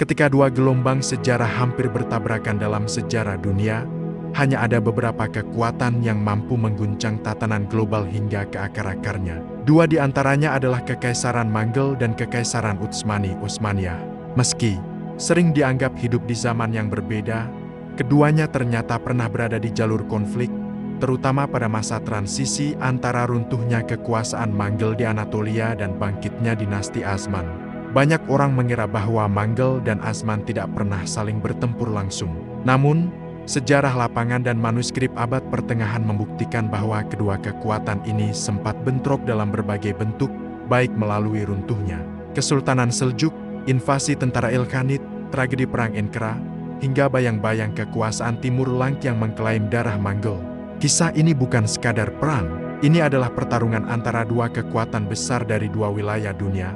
Ketika dua gelombang sejarah hampir bertabrakan dalam sejarah dunia, hanya ada beberapa kekuatan yang mampu mengguncang tatanan global hingga ke akar-akarnya. Dua di antaranya adalah Kekaisaran Manggel dan Kekaisaran Utsmaniyah. Meski sering dianggap hidup di zaman yang berbeda, keduanya ternyata pernah berada di jalur konflik, terutama pada masa transisi antara runtuhnya kekuasaan Manggel di Anatolia dan bangkitnya dinasti Asman. Banyak orang mengira bahwa Manggel dan Asman tidak pernah saling bertempur langsung. Namun, sejarah lapangan dan manuskrip abad pertengahan membuktikan bahwa kedua kekuatan ini sempat bentrok dalam berbagai bentuk, baik melalui runtuhnya Kesultanan Seljuk, invasi tentara Ilkhanid, tragedi Perang Enkra, hingga bayang-bayang kekuasaan Timur Lang yang mengklaim darah Manggel. Kisah ini bukan sekadar perang, ini adalah pertarungan antara dua kekuatan besar dari dua wilayah dunia.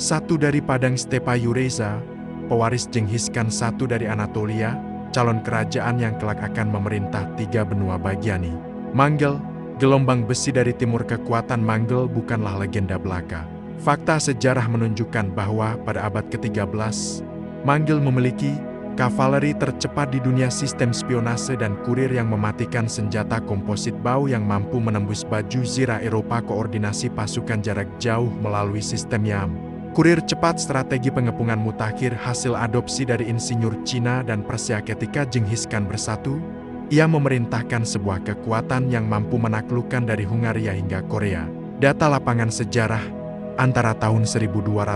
Satu dari padang stepa Eurasia, pewaris Genghis Khan, satu dari Anatolia, calon kerajaan yang kelak akan memerintah tiga benua bagian ini. Manggel, gelombang besi dari timur. Kekuatan Manggel bukanlah legenda belaka. Fakta sejarah menunjukkan bahwa pada abad ke-13, Manggel memiliki kavaleri tercepat di dunia, sistem spionase dan kurir yang mematikan, senjata komposit bau yang mampu menembus baju zirah Eropa, koordinasi pasukan jarak jauh melalui sistem YAM. Kurir cepat, strategi pengepungan mutakhir hasil adopsi dari insinyur Cina dan Persia. Ketika Genghis Khan bersatu, ia memerintahkan sebuah kekuatan yang mampu menaklukkan dari Hungaria hingga Korea. Data lapangan sejarah, antara tahun 1220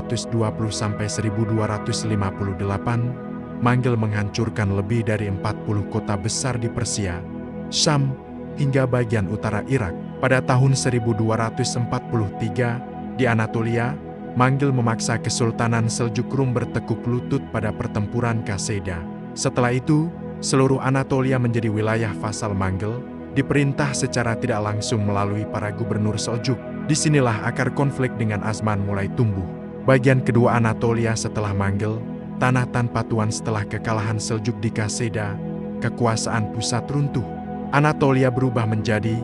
sampai 1258, Manggel menghancurkan lebih dari 40 kota besar di Persia, Syam, hingga bagian utara Irak. Pada tahun 1243, di Anatolia, Manggel memaksa Kesultanan Seljuk Rum bertekuk lutut pada pertempuran Kaseda. Setelah itu, seluruh Anatolia menjadi wilayah vasal Manggel, diperintah secara tidak langsung melalui para gubernur Seljuk. Disinilah akar konflik dengan Asman mulai tumbuh. Bagian kedua Anatolia setelah Manggel, tanah tanpa tuan setelah kekalahan Seljuk di Kaseda, kekuasaan pusat runtuh. Anatolia berubah menjadi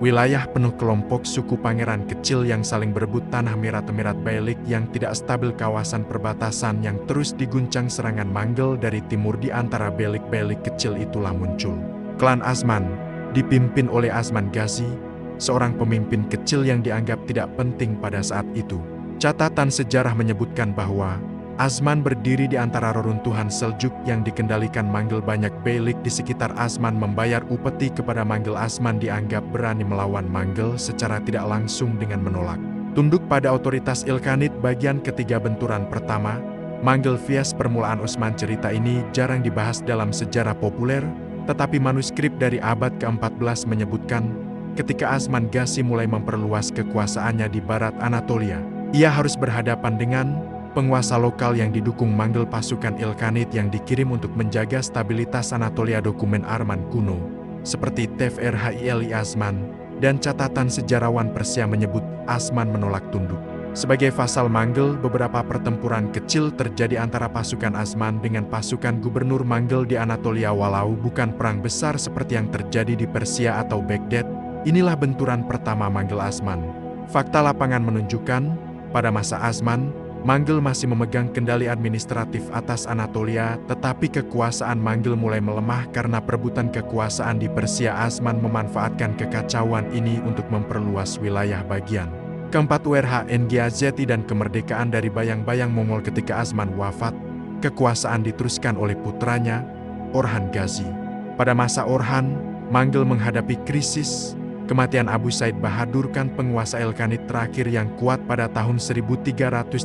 wilayah penuh kelompok suku pangeran kecil yang saling berebut tanah. Emirat Beylik yang tidak stabil, kawasan perbatasan yang terus diguncang serangan Manggel dari timur. Di antara Beylik kecil itulah muncul klan Asman, dipimpin oleh Asman Ghazi, seorang pemimpin kecil yang dianggap tidak penting pada saat itu. Catatan sejarah menyebutkan bahwa Asman berdiri di antara reruntuhan Seljuk yang dikendalikan Manggel. Banyak Beylik di sekitar Asman membayar upeti kepada Manggel. Asman dianggap berani melawan Manggel secara tidak langsung dengan menolak tunduk pada otoritas Ilkhanid. Bagian ketiga, benturan pertama, Manggel vs permulaan Utsman. Cerita ini jarang dibahas dalam sejarah populer, tetapi manuskrip dari abad ke-14 menyebutkan ketika Asman Ghazi mulai memperluas kekuasaannya di barat Anatolia, ia harus berhadapan dengan penguasa lokal yang didukung Manggel, pasukan Ilkhanid yang dikirim untuk menjaga stabilitas Anatolia. Dokumen Arman kuno, seperti Tefrhili Asman, dan catatan sejarawan Persia menyebut Asman menolak tunduk. Sebagai vasal Manggel, beberapa pertempuran kecil terjadi antara pasukan Asman dengan pasukan gubernur Manggel di Anatolia. Walau bukan perang besar seperti yang terjadi di Persia atau Baghdad, inilah benturan pertama Manggel Asman. Fakta lapangan menunjukkan, pada masa Asman, Manggel masih memegang kendali administratif atas Anatolia, tetapi kekuasaan Manggel mulai melemah karena perebutan kekuasaan di Persia. Asman memanfaatkan kekacauan ini untuk memperluas wilayah bagian keempat Urhngzt dan kemerdekaan dari bayang-bayang Mongol. Ketika Asman wafat, kekuasaan diteruskan oleh putranya, Orhan Ghazi. Pada masa Orhan, Manggel menghadapi krisis. Kematian Abu Said Bahadur Khan, penguasa Ilkhanid terakhir yang kuat pada tahun 1335,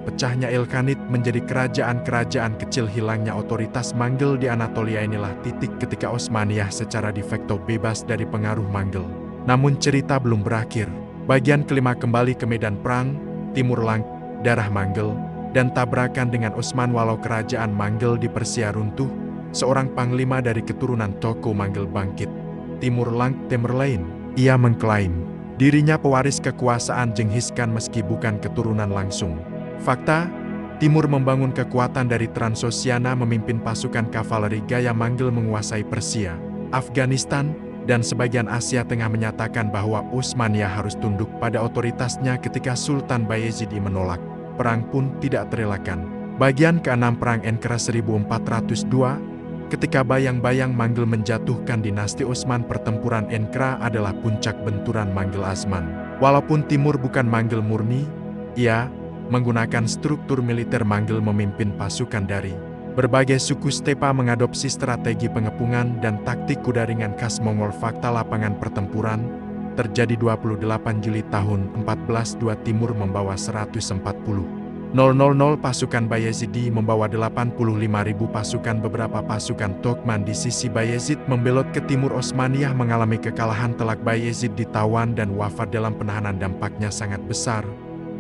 pecahnya Ilkhanid menjadi kerajaan-kerajaan kecil. Hilangnya otoritas Manggel di Anatolia inilah titik ketika Utsmaniyah secara de facto bebas dari pengaruh Manggel. Namun cerita belum berakhir. Bagian kelima, kembali ke medan perang, Timur Lang, darah Manggel, dan tabrakan dengan Utsman. Walau kerajaan Manggel di Persia runtuh, seorang panglima dari keturunan Toko Manggel bangkit. Timur Lang Tamerlane. Ia mengklaim dirinya pewaris kekuasaan Genghis Khan meski bukan keturunan langsung. Fakta, Timur membangun kekuatan dari Transosiana, memimpin pasukan kavaleri gaya Manggel menguasai Persia, Afghanistan, dan sebagian Asia Tengah. Menyatakan bahwa Utsmaniyah harus tunduk pada otoritasnya ketika Sultan Bayezid menolak. Perang pun tidak terelakkan. Bagian ke-6 Perang Ankara 1402, ketika bayang-bayang Manggel menjatuhkan dinasti Osman, pertempuran Ankara adalah puncak benturan Manggel Asman. Walaupun Timur bukan Manggel murni, ia menggunakan struktur militer. Manggel memimpin pasukan dari berbagai suku stepa, mengadopsi strategi pengepungan dan taktik kuda ringan khas Mongol. Fakta lapangan pertempuran terjadi 28 Juli tahun 1402. Timur membawa 140.000 pasukan Bayezidi membawa 85.000 pasukan. Beberapa pasukan Turkmen di sisi Bayezid membelot ke timur. Osmaniyah mengalami kekalahan telak. Bayezid ditawan dan wafat dalam penahanan. Dampaknya sangat besar.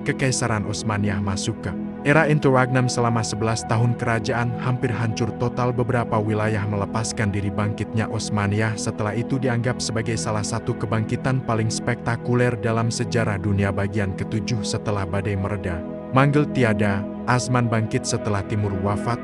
Kekaisaran Osmaniyah masuk ke era interregnum selama 11 tahun. Kerajaan hampir hancur total. Beberapa wilayah melepaskan diri. Bangkitnya Osmaniyah setelah itu dianggap sebagai salah satu kebangkitan paling spektakuler dalam sejarah dunia. Bagian ke-7 setelah badai mereda, Manggel tiada, Asman bangkit setelah Timur wafat,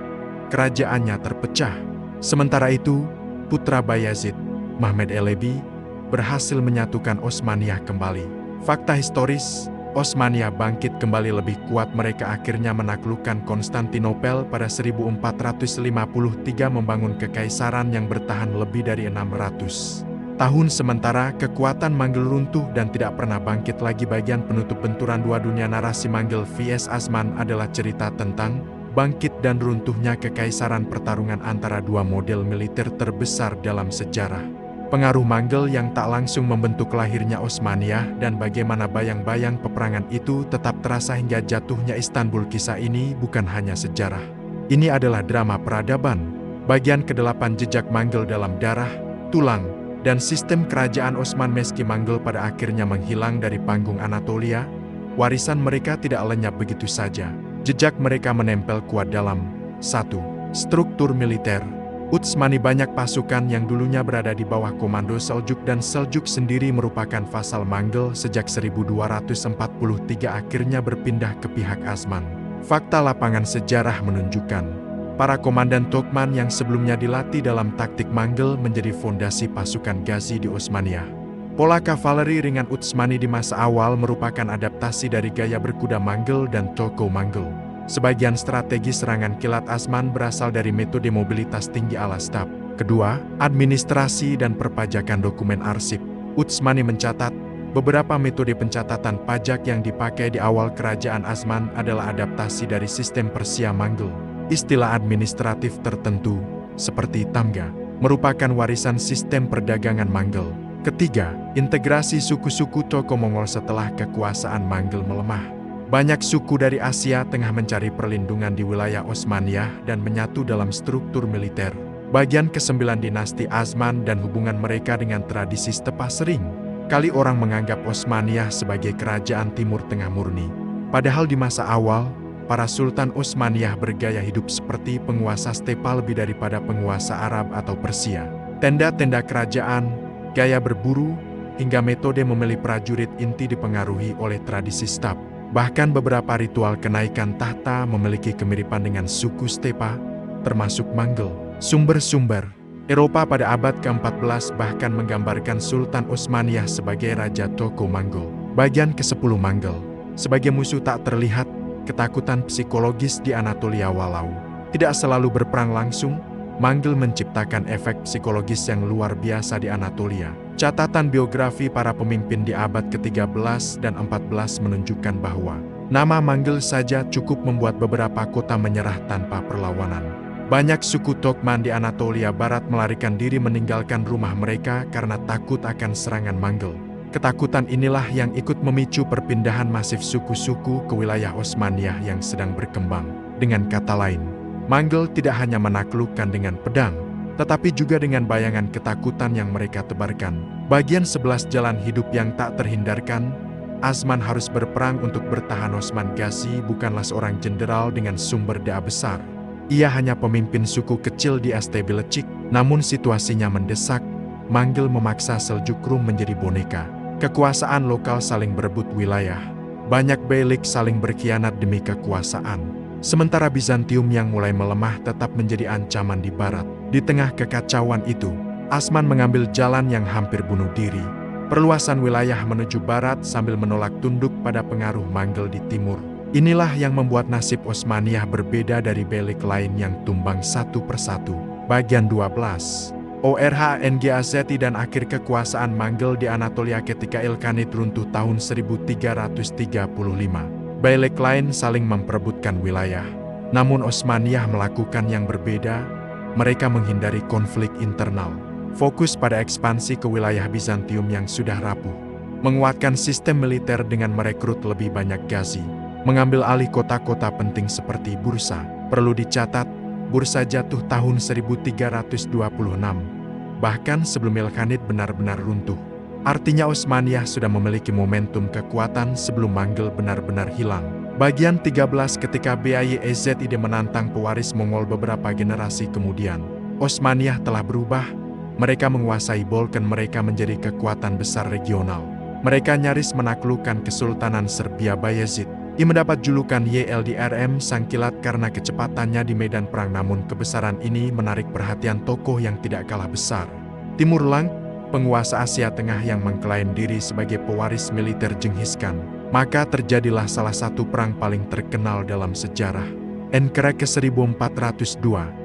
kerajaannya terpecah. Sementara itu, putra Bayezid, Mehmed Elebi, berhasil menyatukan Osmaniyah kembali. Fakta historis, Osmaniyah bangkit kembali lebih kuat. Mereka akhirnya menaklukkan Konstantinopel pada 1453, membangun kekaisaran yang bertahan lebih dari 600 tahun. Sementara kekuatan Manggel runtuh dan tidak pernah bangkit lagi. Bagian penutup benturan dua dunia. Narasi Manggel vs Asman adalah cerita tentang bangkit dan runtuhnya kekaisaran, pertarungan antara dua model militer terbesar dalam sejarah. Pengaruh Manggel yang tak langsung membentuk lahirnya Osmaniyah dan bagaimana bayang-bayang peperangan itu tetap terasa hingga jatuhnya Istanbul. Kisah ini bukan hanya sejarah. Ini adalah drama peradaban. Bagian ke-8 Jejak Manggel dalam darah, tulang, dan sistem kerajaan Osman. Meski Manggel pada akhirnya menghilang dari panggung Anatolia, warisan mereka tidak lenyap begitu saja. Jejak mereka menempel kuat dalam 1. Struktur militer Utsmani. Banyak pasukan yang dulunya berada di bawah komando Seljuk, dan Seljuk sendiri merupakan vasal Manggel sejak 1243 akhirnya berpindah ke pihak Asman. Fakta lapangan sejarah menunjukkan para komandan Turkmen yang sebelumnya dilatih dalam taktik Manggel menjadi fondasi pasukan Ghazi di Osmaniyah. Pola kavaleri ringan Utsmani di masa awal merupakan adaptasi dari gaya berkuda Manggel dan Turko Manggel. Sebagian strategi serangan kilat Asman berasal dari metode mobilitas tinggi ala stab. Kedua, administrasi dan perpajakan. Dokumen arsip Utsmani mencatat beberapa metode pencatatan pajak yang dipakai di awal kerajaan Asman adalah adaptasi dari sistem Persia Manggel. Istilah administratif tertentu, seperti tamga, merupakan warisan sistem perdagangan Manggel. Ketiga, integrasi suku-suku Turko-Mongol. Setelah kekuasaan Manggel melemah, banyak suku dari Asia Tengah mencari perlindungan di wilayah Osmaniyah dan menyatu dalam struktur militer. Bagian ke-9 Dinasti Asman dan hubungan mereka dengan tradisi stepa. Sering kali orang menganggap Osmaniyah sebagai kerajaan Timur Tengah murni. Padahal di masa awal, para Sultan Osmaniyah bergaya hidup seperti penguasa stepa lebih daripada penguasa Arab atau Persia. Tenda-tenda kerajaan, gaya berburu, hingga metode memilih prajurit inti dipengaruhi oleh tradisi stab. Bahkan beberapa ritual kenaikan tahta memiliki kemiripan dengan suku stepa, termasuk Manggel. Sumber-sumber Eropa pada abad ke-14 bahkan menggambarkan Sultan Osmaniyah sebagai Raja Turko Manggel. Bagian ke-10 Manggel sebagai musuh tak terlihat. Ketakutan psikologis di Anatolia. Walau tidak selalu berperang langsung, Manggel menciptakan efek psikologis yang luar biasa di Anatolia. Catatan biografi para pemimpin di abad ke-13 dan 14 menunjukkan bahwa nama Manggel saja cukup membuat beberapa kota menyerah tanpa perlawanan. Banyak suku Turkmen di Anatolia Barat melarikan diri meninggalkan rumah mereka karena takut akan serangan Manggel. Ketakutan inilah yang ikut memicu perpindahan masif suku-suku ke wilayah Osmaniyah yang sedang berkembang. Dengan kata lain, Manggel tidak hanya menaklukkan dengan pedang, tetapi juga dengan bayangan ketakutan yang mereka tebarkan. Bagian 11 Jalan hidup yang tak terhindarkan. Asman harus berperang untuk bertahan. Osman Ghazi bukanlah seorang jenderal dengan sumber daya besar. Ia hanya pemimpin suku kecil di Astebelecik, namun situasinya mendesak. Manggel memaksa Seljukrum menjadi boneka. Kekuasaan lokal saling berebut wilayah. Banyak beylik saling berkhianat demi kekuasaan. Sementara Bizantium yang mulai melemah tetap menjadi ancaman di barat. Di tengah kekacauan itu, Asman mengambil jalan yang hampir bunuh diri. Perluasan wilayah menuju barat sambil menolak tunduk pada pengaruh Manggel di timur. Inilah yang membuat nasib Osmaniyah berbeda dari beylik lain yang tumbang satu persatu. Bagian 12. Orhanghazati dan akhir kekuasaan Manggel di Anatolia ketika Ilkhanid runtuh tahun 1335. Beylik lain saling memperebutkan wilayah. Namun Osmaniyah melakukan yang berbeda, mereka menghindari konflik internal. Fokus pada ekspansi ke wilayah Bizantium yang sudah rapuh. Menguatkan sistem militer dengan merekrut lebih banyak Ghazi. Mengambil alih kota-kota penting seperti Bursa. Perlu dicatat, Bursa jatuh tahun 1326. Bahkan sebelum Ilkhanid benar-benar runtuh. Artinya Osmaniyah sudah memiliki momentum kekuatan sebelum Manggel benar-benar hilang. Bagian 13 ketika Bayezid menantang pewaris Mongol beberapa generasi kemudian, Osmaniyah telah berubah. Mereka menguasai Balkan, mereka menjadi kekuatan besar regional. Mereka nyaris menaklukkan Kesultanan Serbia. Bayezid ia mendapat julukan YLDRM Sang Kilat karena kecepatannya di medan perang, namun kebesaran ini menarik perhatian tokoh yang tidak kalah besar. Timur Lang, penguasa Asia Tengah yang mengklaim diri sebagai pewaris militer Genghis Khan. Maka terjadilah salah satu perang paling terkenal dalam sejarah. Ankara ke 1402,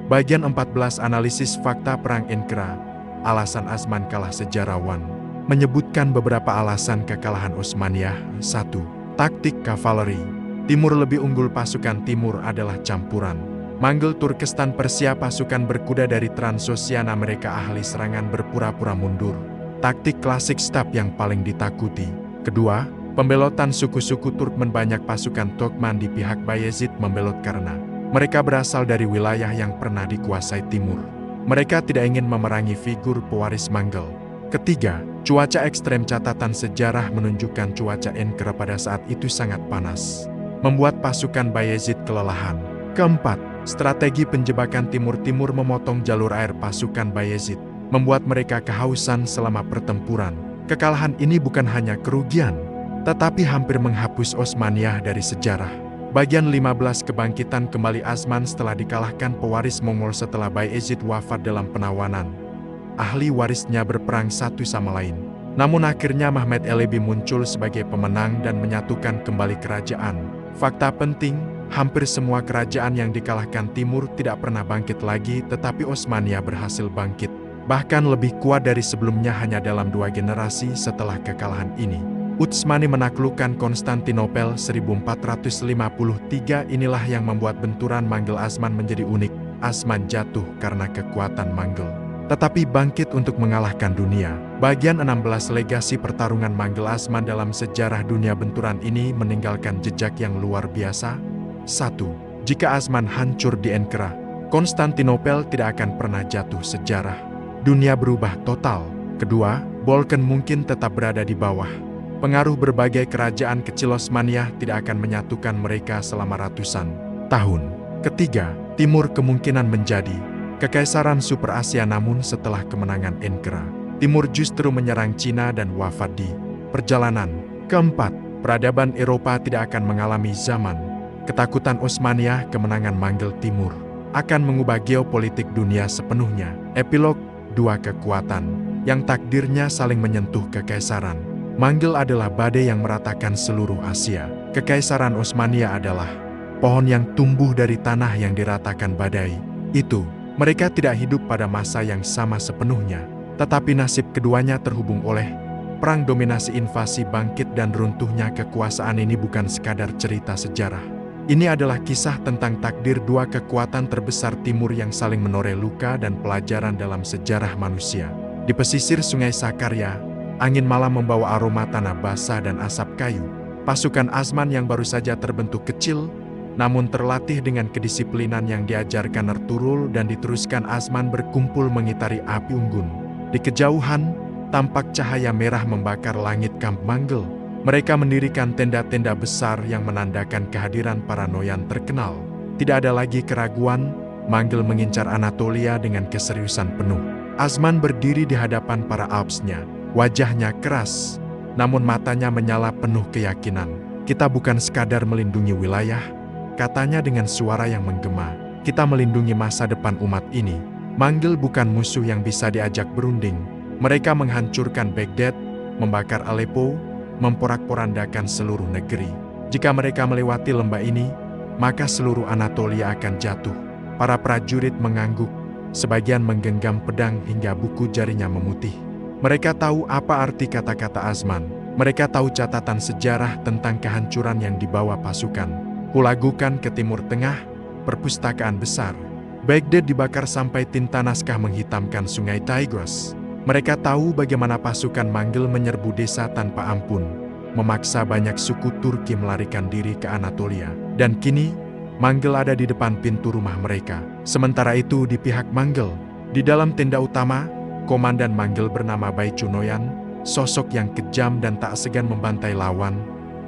bagian 14 analisis fakta perang Ankara. Alasan Azman kalah. Sejarawan menyebutkan beberapa alasan kekalahan Osmaniyah. 1. Taktik kavaleri. Timur lebih unggul. Pasukan Timur adalah campuran Manggel, Turkestan, Persia. Pasukan berkuda dari Transosiana, mereka ahli serangan berpura-pura mundur. Taktik klasik stab yang paling ditakuti. Kedua, pembelotan suku-suku Turkmen. Banyak pasukan Turkmen di pihak Bayezid membelot karena mereka berasal dari wilayah yang pernah dikuasai Timur. Mereka tidak ingin memerangi figur pewaris Manggel. Ketiga, cuaca ekstrem. Catatan sejarah menunjukkan cuaca Ankara pada saat itu sangat panas, membuat pasukan Bayezid kelelahan. Keempat, strategi penjebakan Timur memotong jalur air pasukan Bayezid, membuat mereka kehausan selama pertempuran. Kekalahan ini bukan hanya kerugian, tetapi hampir menghapus Osmaniyah dari sejarah. Bagian 15 kebangkitan kembali Azman setelah dikalahkan pewaris Mongol setelah Bayezid wafat dalam penawanan. Ahli warisnya berperang satu sama lain. Namun akhirnya Mehmed Elebi muncul sebagai pemenang dan menyatukan kembali kerajaan. Fakta penting, hampir semua kerajaan yang dikalahkan Timur tidak pernah bangkit lagi, tetapi Osmaniyah berhasil bangkit. Bahkan lebih kuat dari sebelumnya hanya dalam 2 generasi setelah kekalahan ini. Utsmani menaklukkan Konstantinopel 1453. Inilah yang membuat benturan Manggel Azman menjadi unik. Azman jatuh karena kekuatan Manggel, tetapi bangkit untuk mengalahkan dunia. Bagian 16 legasi pertarungan Manggel Azman dalam sejarah dunia. Benturan ini meninggalkan jejak yang luar biasa. 1. Jika Azman hancur di Ankara, Konstantinopel tidak akan pernah jatuh. Sejarah dunia berubah total. Kedua, Balkan mungkin tetap berada di bawah pengaruh berbagai kerajaan kecil. Osmaniyah tidak akan menyatukan mereka selama ratusan tahun. Ketiga, Timur kemungkinan menjadi Kekaisaran Super Asia, namun setelah kemenangan Ankara, Timur justru menyerang Cina dan wafat di perjalanan. Keempat, peradaban Eropa tidak akan mengalami zaman ketakutan Osmaniyah. Kemenangan Manggel Timur akan mengubah geopolitik dunia sepenuhnya. Epilog 2 kekuatan yang takdirnya saling menyentuh. Kekaisaran Manggel adalah badai yang meratakan seluruh Asia. Kekaisaran Osmaniyah adalah pohon yang tumbuh dari tanah yang diratakan badai. Itu, mereka tidak hidup pada masa yang sama sepenuhnya, tetapi nasib keduanya terhubung oleh perang dominasi, invasi, bangkit dan runtuhnya kekuasaan ini bukan sekadar cerita sejarah. Ini adalah kisah tentang takdir 2 kekuatan terbesar Timur yang saling menoreh luka dan pelajaran dalam sejarah manusia. Di pesisir Sungai Sakarya, angin malam membawa aroma tanah basah dan asap kayu. Pasukan Azman yang baru saja terbentuk kecil, namun terlatih dengan kedisiplinan yang diajarkan Ertugrul dan diteruskan Azman berkumpul mengitari api unggun. Di kejauhan, tampak cahaya merah membakar langit kamp Manggel. Mereka mendirikan tenda-tenda besar yang menandakan kehadiran para Noyan terkenal. Tidak ada lagi keraguan, Manggel mengincar Anatolia dengan keseriusan penuh. Azman berdiri di hadapan para Alpsnya. Wajahnya keras, namun matanya menyala penuh keyakinan. Kita bukan sekadar melindungi wilayah, katanya dengan suara yang menggema. Kita melindungi masa depan umat ini. Manggel bukan musuh yang bisa diajak berunding. Mereka menghancurkan Baghdad, membakar Aleppo, memporak-porandakan seluruh negeri. Jika mereka melewati lembah ini, maka seluruh Anatolia akan jatuh. Para prajurit mengangguk, sebagian menggenggam pedang hingga buku jarinya memutih. Mereka tahu apa arti kata-kata Azman. Mereka tahu catatan sejarah tentang kehancuran yang dibawa pasukan. Hulagukan ke Timur Tengah, perpustakaan besar. Baghdad dibakar sampai tinta naskah menghitamkan sungai Tigris. Mereka tahu bagaimana pasukan Manggil menyerbu desa tanpa ampun, memaksa banyak suku Turki melarikan diri ke Anatolia. Dan kini, Manggil ada di depan pintu rumah mereka. Sementara itu di pihak Manggil, di dalam tenda utama, Komandan Manggil bernama Baicu Noyan, sosok yang kejam dan tak segan membantai lawan,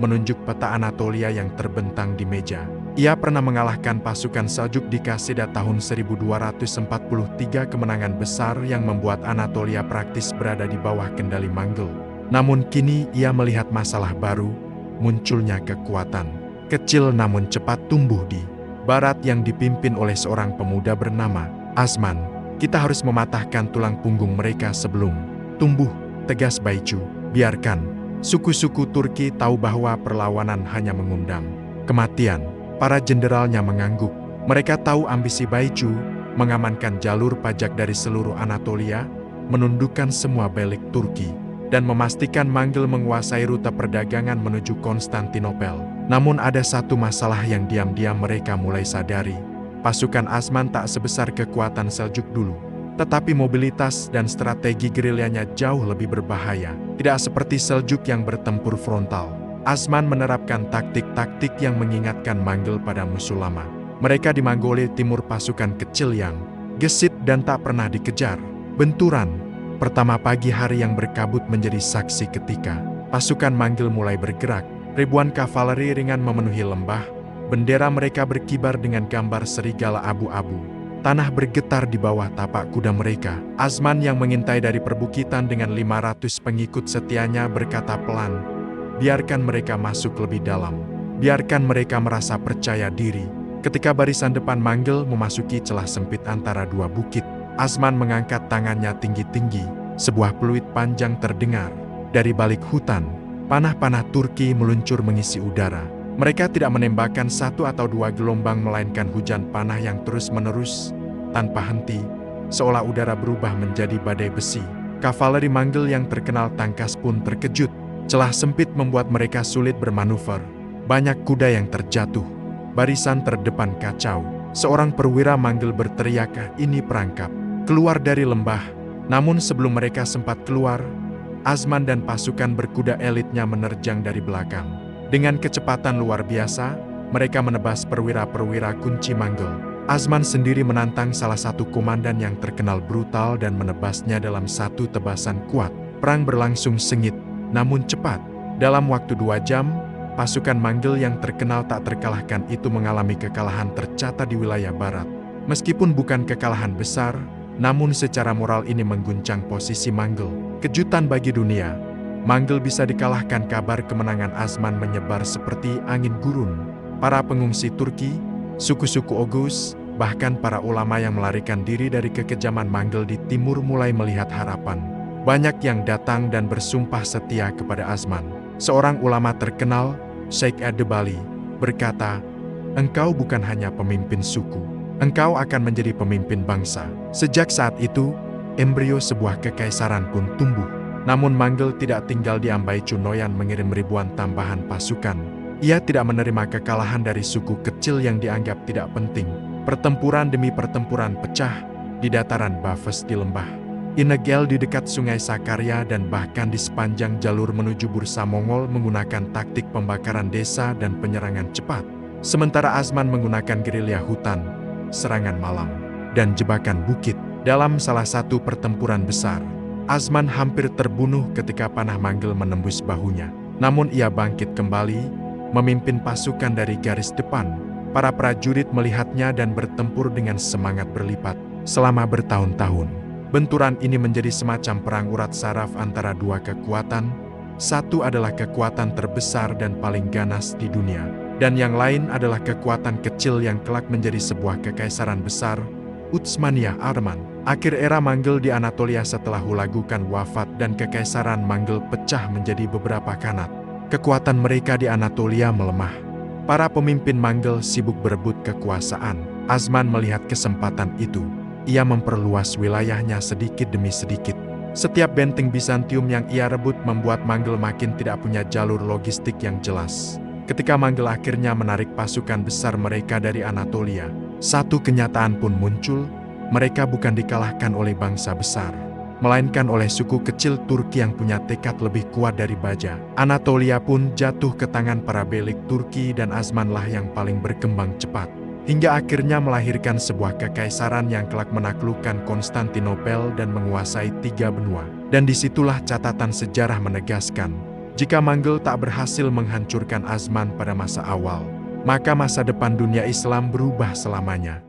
menunjuk peta Anatolia yang terbentang di meja. Ia pernah mengalahkan pasukan Seljuk di Kaseda tahun 1243, kemenangan besar yang membuat Anatolia praktis berada di bawah kendali Manggil. Namun kini ia melihat masalah baru, munculnya kekuatan kecil namun cepat tumbuh di barat yang dipimpin oleh seorang pemuda bernama Azman. Kita harus mematahkan tulang punggung mereka sebelum tumbuh, tegas Baicu. Biarkan suku-suku Turki tahu bahwa perlawanan hanya mengundang kematian. Para jenderalnya mengangguk. Mereka tahu ambisi Baicu mengamankan jalur pajak dari seluruh Anatolia, menundukkan semua belik Turki, dan memastikan Manggil menguasai rute perdagangan menuju Konstantinopel. Namun ada satu masalah yang diam-diam mereka mulai sadari. Pasukan Azman tak sebesar kekuatan Seljuk dulu. Tetapi mobilitas dan strategi gerilyanya jauh lebih berbahaya. Tidak seperti Seljuk yang bertempur frontal. Azman menerapkan taktik-taktik yang mengingatkan Manggil pada musuh lama. Mereka di Mongolia Timur, pasukan kecil yang gesit dan tak pernah dikejar. Benturan pertama pagi hari yang berkabut menjadi saksi ketika pasukan Manggil mulai bergerak. Ribuan kavaleri ringan memenuhi lembah, bendera mereka berkibar dengan gambar serigala abu-abu. Tanah bergetar di bawah tapak kuda mereka. Azman yang mengintai dari perbukitan dengan 500 pengikut setianya berkata pelan, "Biarkan mereka masuk lebih dalam. Biarkan mereka merasa percaya diri." Ketika barisan depan Manggil memasuki celah sempit antara dua bukit, Azman mengangkat tangannya tinggi-tinggi. Sebuah peluit panjang terdengar. Dari balik hutan, panah-panah Turki meluncur mengisi udara. Mereka tidak menembakkan satu atau dua gelombang, melainkan hujan panah yang terus-menerus, tanpa henti, seolah udara berubah menjadi badai besi. Kavaleri Manggil yang terkenal tangkas pun terkejut. Celah sempit membuat mereka sulit bermanuver. Banyak kuda yang terjatuh. Barisan terdepan kacau. Seorang perwira Manggil berteriak, "Ini perangkap! Keluar dari lembah!" Namun sebelum mereka sempat keluar, Azman dan pasukan berkuda elitnya menerjang dari belakang. Dengan kecepatan luar biasa, mereka menebas perwira-perwira kunci Manggil. Azman sendiri menantang salah satu komandan yang terkenal brutal dan menebasnya dalam satu tebasan kuat. Perang berlangsung sengit, namun cepat. Dalam waktu 2 jam, pasukan Manggil yang terkenal tak terkalahkan itu mengalami kekalahan tercatat di wilayah barat. Meskipun bukan kekalahan besar, namun secara moral ini mengguncang posisi Manggil. Kejutan bagi dunia, Manggil bisa dikalahkan. Kabar kemenangan Azman menyebar seperti angin gurun. Para pengungsi Turki, suku-suku Oghuz, bahkan para ulama yang melarikan diri dari kekejaman Manggil di timur mulai melihat harapan. Banyak yang datang dan bersumpah setia kepada Azman. Seorang ulama terkenal, Sheikh Ad-Debali, berkata, "Engkau bukan hanya pemimpin suku, engkau akan menjadi pemimpin bangsa." Sejak saat itu, embrio sebuah kekaisaran pun tumbuh. Namun Manggil tidak tinggal diam. Baicu Noyan mengirim ribuan tambahan pasukan. Ia tidak menerima kekalahan dari suku kecil yang dianggap tidak penting. Pertempuran demi pertempuran pecah di dataran Baves, di lembah Inegel, di dekat sungai Sakarya, dan bahkan di sepanjang jalur menuju Bursa. Mongol menggunakan taktik pembakaran desa dan penyerangan cepat. Sementara Azman menggunakan gerilya hutan, serangan malam, dan jebakan bukit. Dalam salah satu pertempuran besar, Azman hampir terbunuh ketika panah Manggil menembus bahunya. Namun ia bangkit kembali, memimpin pasukan dari garis depan. Para prajurit melihatnya dan bertempur dengan semangat berlipat. Selama bertahun-tahun, benturan ini menjadi semacam perang urat saraf antara dua kekuatan. Satu adalah kekuatan terbesar dan paling ganas di dunia, dan yang lain adalah kekuatan kecil yang kelak menjadi sebuah kekaisaran besar, Utsmaniyah Arman. Akhir era Manggil di Anatolia setelah Hulagukan wafat dan kekaisaran Manggil pecah menjadi beberapa khanat. kekuatan mereka di Anatolia melemah. Para pemimpin Manggel sibuk berebut kekuasaan. Azman melihat kesempatan itu. Ia memperluas wilayahnya sedikit demi sedikit. Setiap benteng Bizantium yang ia rebut membuat Manggel makin tidak punya jalur logistik yang jelas. Ketika Manggel akhirnya menarik pasukan besar mereka dari Anatolia, satu kenyataan pun muncul, mereka bukan dikalahkan oleh bangsa besar, melainkan oleh suku kecil Turki yang punya tekad lebih kuat dari baja. Anatolia pun jatuh ke tangan para belik Turki dan Azmanlah yang paling berkembang cepat, hingga akhirnya melahirkan sebuah kekaisaran yang kelak menaklukkan Konstantinopel dan menguasai 3 benua. Dan disitulah catatan sejarah menegaskan, jika Manggel tak berhasil menghancurkan Azman pada masa awal, maka masa depan dunia Islam berubah selamanya.